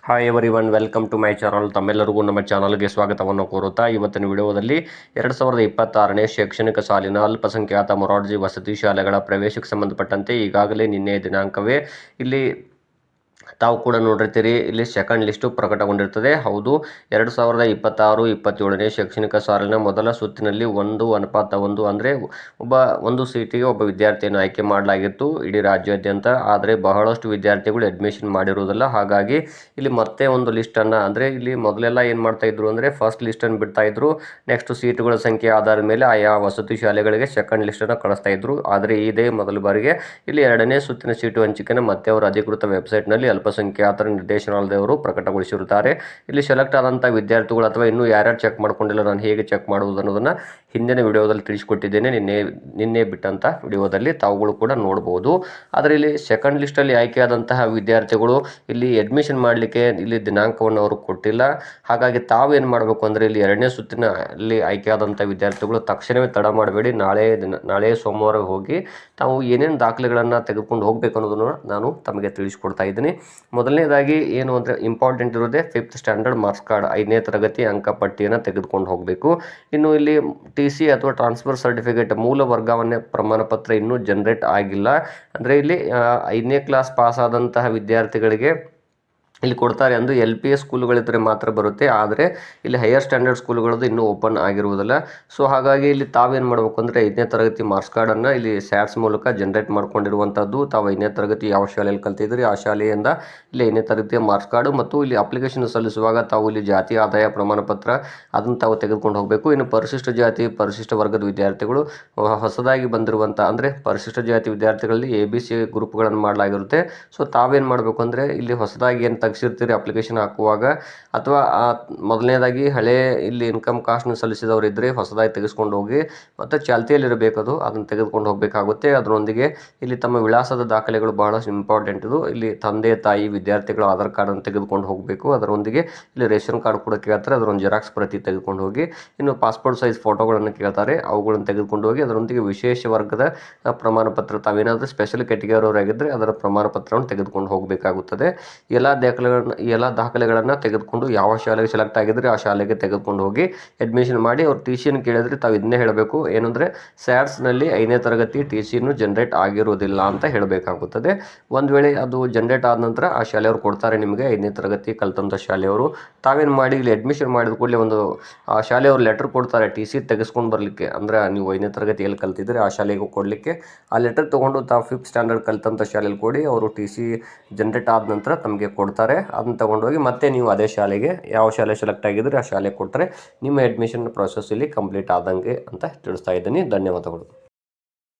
Hi everyone, welcome to my channel. ತಮ್ಮೆಲ್ಲರಿಗೂ ನಮ್ಮ ಚಾನಲ್ಗೆ ಸ್ವಾಗತವನ್ನು ಕೋರುತ್ತಾ ಇವತ್ತಿನ ವಿಡಿಯೋದಲ್ಲಿ 2026ನೇ ಶೈಕ್ಷಣಿಕ ಸಾಲಿನ ಅಲ್ಪಸಂಖ್ಯಾತ ಮೊರಾರ್ಜಿ ವಸತಿ ಶಾಲೆಗಳ ಪ್ರವೇಶಕ್ಕೆ ಸಂಬಂಧಪಟ್ಟಂತೆ ಈಗಾಗಲೇ ನಿನ್ನೆ ದಿನಾಂಕವೇ ಇಲ್ಲಿ ತಾವು ಕೂಡ ನೋಡಿರ್ತೀರಿ. ಇಲ್ಲಿ ಸೆಕೆಂಡ್ ಲಿಸ್ಟು ಪ್ರಕಟಗೊಂಡಿರ್ತದೆ. ಹೌದು, 2026-27ನೇ ಶೈಕ್ಷಣಿಕ ಸಾಲಿನ ಮೊದಲ ಸುತ್ತಿನಲ್ಲಿ 1:1 ಅಂದರೆ ಒಂದು ಸೀಟಿಗೆ ಒಬ್ಬ ವಿದ್ಯಾರ್ಥಿಯನ್ನು ಆಯ್ಕೆ ಮಾಡಲಾಗಿತ್ತು ಇಡೀ ರಾಜ್ಯಾದ್ಯಂತ. ಆದರೆ ಬಹಳಷ್ಟು ವಿದ್ಯಾರ್ಥಿಗಳು ಅಡ್ಮಿಷನ್ ಮಾಡಿರುವುದಿಲ್ಲ. ಹಾಗಾಗಿ ಇಲ್ಲಿ ಮತ್ತೆ ಒಂದು ಲಿಸ್ಟನ್ನು, ಅಂದರೆ ಇಲ್ಲಿ ಮೊದಲೆಲ್ಲ ಏನು ಮಾಡ್ತಾ ಇದ್ರು ಅಂದರೆ ಫಸ್ಟ್ ಲಿಸ್ಟನ್ನು ಬಿಡ್ತಾ ಇದ್ರು. ನೆಕ್ಸ್ಟ್ ಸೀಟುಗಳ ಸಂಖ್ಯೆ ಆಧಾರದ ಮೇಲೆ ಆಯಾ ವಸತಿ ಶಾಲೆಗಳಿಗೆ ಸೆಕೆಂಡ್ ಲಿಸ್ಟನ್ನು ಕಳಿಸ್ತಾ ಇದ್ರು. ಆದರೆ ಇದೇ ಮೊದಲ ಬಾರಿಗೆ ಇಲ್ಲಿ ಎರಡನೇ ಸುತ್ತಿನ ಸೀಟು ಹಂಚಿಕೆಯನ್ನು ಮತ್ತೆ ಅವರ ಅಧಿಕೃತ ವೆಬ್ಸೈಟ್ನಲ್ಲಿ ಅಲ್ಪಸಂಖ್ಯಾತರ ನಿರ್ದೇಶನಾಲಯದವರು ಪ್ರಕಟಗೊಳಿಸಿರುತ್ತಾರೆ. ಇಲ್ಲಿ ಸೆಲೆಕ್ಟ್ ಆದಂಥ ವಿದ್ಯಾರ್ಥಿಗಳು ಅಥವಾ ಇನ್ನೂ ಯಾರ್ಯಾರು ಚೆಕ್ ಮಾಡ್ಕೊಂಡಿಲ್ಲ, ನಾನು ಹೇಗೆ ಚೆಕ್ ಮಾಡುವುದು ಅನ್ನೋದನ್ನು ಹಿಂದಿನ ವಿಡಿಯೋದಲ್ಲಿ ತಿಳಿಸಿಕೊಟ್ಟಿದ್ದೇನೆ. ನಿನ್ನೆ ಬಿಟ್ಟಂಥ ವಿಡಿಯೋದಲ್ಲಿ ತಾವುಗಳು ಕೂಡ ನೋಡ್ಬೋದು. ಆದರೆ ಇಲ್ಲಿ ಸೆಕೆಂಡ್ ಲಿಸ್ಟಲ್ಲಿ ಆಯ್ಕೆಯಾದಂತಹ ವಿದ್ಯಾರ್ಥಿಗಳು ಇಲ್ಲಿ ಅಡ್ಮಿಷನ್ ಮಾಡಲಿಕ್ಕೆ ಇಲ್ಲಿ ದಿನಾಂಕವನ್ನು ಅವರು ಕೊಟ್ಟಿಲ್ಲ. ಹಾಗಾಗಿ ತಾವೇನು ಮಾಡಬೇಕು ಅಂದರೆ ಇಲ್ಲಿ ಎರಡನೇ ಸುತ್ತಿನಲ್ಲಿ ಆಯ್ಕೆಯಾದಂಥ ವಿದ್ಯಾರ್ಥಿಗಳು ತಕ್ಷಣವೇ ತಡ ಮಾಡಬೇಡಿ. ನಾಳೆ ಸೋಮವಾರ ಹೋಗಿ ತಾವು ಏನೇನು ದಾಖಲೆಗಳನ್ನು ತೆಗೆದುಕೊಂಡು ಹೋಗಬೇಕು ಅನ್ನೋದನ್ನು ನಾನು ತಮಗೆ ತಿಳಿಸ್ಕೊಡ್ತಾ ಇದ್ದೀನಿ. ಮೊದಲನೇದಾಗಿ ಏನು ಅಂದರೆ ಇಂಪಾರ್ಟೆಂಟ್ ಇರೋದೇ 5th ಸ್ಟ್ಯಾಂಡರ್ಡ್ ಮಾರ್ಕ್ಸ್ ಕಾರ್ಡ್, 5ನೇ ತರಗತಿ ಅಂಕಪಟ್ಟಿಯನ್ನು ತೆಗೆದುಕೊಂಡು ಹೋಗಬೇಕು. ಇನ್ನು ಇಲ್ಲಿ TC ಅಥವಾ ಟ್ರಾನ್ಸ್ಫರ್ ಸರ್ಟಿಫಿಕೇಟ್, ಮೂಲ ವರ್ಗಾವಣೆ ಪ್ರಮಾಣ ಪತ್ರ ಇನ್ನೂ ಜನರೇಟ್ ಆಗಿಲ್ಲ. ಅಂದರೆ ಇಲ್ಲಿ 5ನೇ ಕ್ಲಾಸ್ ಪಾಸ್ ಆದಂತಹ ವಿದ್ಯಾರ್ಥಿಗಳಿಗೆ ಇಲ್ಲಿ ಕೊಡ್ತಾರೆ. ಅಂದು LPS ಸ್ಕೂಲುಗಳಿದ್ದರೆ ಮಾತ್ರ ಬರುತ್ತೆ. ಆದರೆ ಇಲ್ಲಿ ಹೈಯರ್ ಸ್ಟ್ಯಾಂಡರ್ಡ್ ಸ್ಕೂಲುಗಳದ್ದು ಇನ್ನೂ ಓಪನ್ ಆಗಿರುವುದಿಲ್ಲ. ಸೊ ಹಾಗಾಗಿ ಇಲ್ಲಿ ತಾವೇನು ಮಾಡಬೇಕು ಅಂದರೆ 5ನೇ ತರಗತಿ ಮಾರ್ಕ್ಸ್ ಕಾರ್ಡನ್ನು ಇಲ್ಲಿ SATS ಮೂಲಕ ಜನರೇಟ್ ಮಾಡ್ಕೊಂಡಿರುವಂಥದ್ದು. ತಾವು 5ನೇ ತರಗತಿ ಯಾವ ಶಾಲೆಯಲ್ಲಿ ಕಲ್ತಿದ್ರಿ ಆ ಶಾಲೆಯಿಂದ ಇಲ್ಲಿ 5ನೇ ತರಗತಿಯ ಮಾರ್ಕ್ಸ್ ಕಾರ್ಡು ಮತ್ತು ಇಲ್ಲಿ ಅಪ್ಲಿಕೇಶನ್ ಸಲ್ಲಿಸುವಾಗ ತಾವು ಇಲ್ಲಿ ಜಾತಿ ಆದಾಯ ಪ್ರಮಾಣ ಪತ್ರ ಅದನ್ನು ತಾವು ತೆಗೆದುಕೊಂಡು ಹೋಗಬೇಕು. ಇನ್ನು ಪರಿಶಿಷ್ಟ ಜಾತಿ ಪರಿಶಿಷ್ಟ ವರ್ಗದ ವಿದ್ಯಾರ್ಥಿಗಳು ಹೊಸದಾಗಿ ಬಂದಿರುವಂಥ, ಅಂದರೆ ಪರಿಶಿಷ್ಟ ಜಾತಿ ವಿದ್ಯಾರ್ಥಿಗಳಲ್ಲಿ ABC ಗ್ರೂಪ್ಗಳನ್ನು ಮಾಡಲಾಗಿರುತ್ತೆ. ಸೊ ತಾವೇನು ಮಾಡಬೇಕು ಅಂದರೆ ಇಲ್ಲಿ ಹೊಸದಾಗಿ ಏನು ತೆಗೆಸಿರ್ತೀರಿ ಅಪ್ಲಿಕೇಶನ್ ಹಾಕುವಾಗ, ಅಥವಾ ಮೊದಲನೇದಾಗಿ ಹಳೆ ಇಲ್ಲಿ ಇನ್ಕಮ್ ಕಾಸ್ಟ್ನ ಸಲ್ಲಿಸಿದವರು ಇದ್ದರೆ ಹೊಸದಾಗಿ ತೆಗೆಸ್ಕೊಂಡು ಹೋಗಿ ಮತ್ತು ಚಾಲ್ತಿಯಲ್ಲಿರಬೇಕದು, ಅದನ್ನು ತೆಗೆದುಕೊಂಡು ಹೋಗಬೇಕಾಗುತ್ತೆ. ಅದರೊಂದಿಗೆ ಇಲ್ಲಿ ತಮ್ಮ ವಿಳಾಸದ ದಾಖಲೆಗಳು ಬಹಳಷ್ಟು ಇಂಪಾರ್ಟೆಂಟ್ ಇದು. ಇಲ್ಲಿ ತಂದೆ ತಾಯಿ ವಿದ್ಯಾರ್ಥಿಗಳ ಆಧಾರ್ ಕಾರ್ಡನ್ನು ತೆಗೆದುಕೊಂಡು ಹೋಗಬೇಕು. ಅದರೊಂದಿಗೆ ಇಲ್ಲಿ ರೇಷನ್ ಕಾರ್ಡ್ ಕೂಡ ಕೇಳ್ತಾರೆ, ಅದರೊಂದು ಜೆರಾಕ್ಸ್ ಪ್ರತಿ ತೆಗೆದುಕೊಂಡು ಹೋಗಿ. ಇನ್ನು ಪಾಸ್ಪೋರ್ಟ್ ಸೈಜ್ ಫೋಟೋಗಳನ್ನು ಕೇಳ್ತಾರೆ, ಅವುಗಳನ್ನು ತೆಗೆದುಕೊಂಡು ಹೋಗಿ. ಅದರೊಂದಿಗೆ ವಿಶೇಷ ವರ್ಗದ ಪ್ರಮಾಣ ಪತ್ರ, ತಾವೇನಾದರೂ ಸ್ಪೆಷಲ್ ಕ್ಯಾಟಗರಿಯವರಾಗಿದ್ದರೆ ಅದರ ಪ್ರಮಾಣ ಪತ್ರವನ್ನು ತೆಗೆದುಕೊಂಡು ಹೋಗಬೇಕಾಗುತ್ತದೆ. ಎಲ್ಲ ದಾಖಲೆಗಳನ್ನು ತೆಗೆದುಕೊಂಡು ಯಾವ ಶಾಲೆಗೆ ಸೆಲೆಕ್ಟ್ ಆಗಿದ್ರೆ ಆ ಶಾಲೆಗೆ ತೆಗೆದುಕೊಂಡು ಹೋಗಿ ಅಡ್ಮಿಷನ್ ಮಾಡಿ. ಅವ್ರು TCಯನ್ನು ಕೇಳಿದ್ರೆ ತಾವು ಇದನ್ನೇ ಹೇಳಬೇಕು, ಏನಂದರೆ SATSನಲ್ಲಿ 5ನೇ ತರಗತಿ TCಯನ್ನು ಜನರೇಟ್ ಆಗಿರೋದಿಲ್ಲ ಅಂತ ಹೇಳಬೇಕಾಗುತ್ತದೆ. ಒಂದು ವೇಳೆ ಅದು ಜನರೇಟ್ ಆದ ನಂತರ ಆ ಶಾಲೆಯವರು ಕೊಡ್ತಾರೆ ನಿಮಗೆ, 5ನೇ ತರಗತಿ ಕಲ್ತಂಥ ಶಾಲೆಯವರು. ತಾವೇನು ಮಾಡಿ ಇಲ್ಲಿ ಅಡ್ಮಿಷನ್ ಮಾಡಿದ ಕೂಡಲೇ ಒಂದು ಆ ಶಾಲೆಯವರು ಲೆಟರ್ ಕೊಡ್ತಾರೆ TC ತೆಗೆಸ್ಕೊಂಡು ಬರಲಿಕ್ಕೆ. ಅಂದರೆ ನೀವು 5ನೇ ತರಗತಿ ಎಲ್ಲಿ ಕಲ್ತಿದ್ರೆ ಆ ಶಾಲೆಗೆ ಕೊಡಲಿಕ್ಕೆ ಆ ಲೆಟರ್ ತೊಗೊಂಡು ತಾವು 5th ಸ್ಟ್ಯಾಂಡರ್ಡ್ ಕಲ್ತಂಥ ಶಾಲೆಯಲ್ಲಿ ಕೊಡಿ. ಅವರು TC ಜನರೇಟ್ ಆದ ನಂತರ ತಮಗೆ ಕೊಡ್ತಾರೆ. ಅದನ್ನು ತೊಗೊಂಡೋಗಿ ಮತ್ತೆ ನೀವು ಅದೇ ಶಾಲೆಗೆ, ಯಾವ ಶಾಲೆ ಸೆಲೆಕ್ಟ್ ಆಗಿದ್ರೆ ಆ ಶಾಲೆಗೆ ಕೊಟ್ಟರೆ ನಿಮ್ಮ ಅಡ್ಮಿಷನ್ ಪ್ರೊಸೆಸ್ ಇಲ್ಲಿ ಕಂಪ್ಲೀಟ್ ಆದಂಗೆ ಅಂತ ತಿಳಿಸ್ತಾ ಇದ್ದೀನಿ. ಧನ್ಯವಾದಗಳು.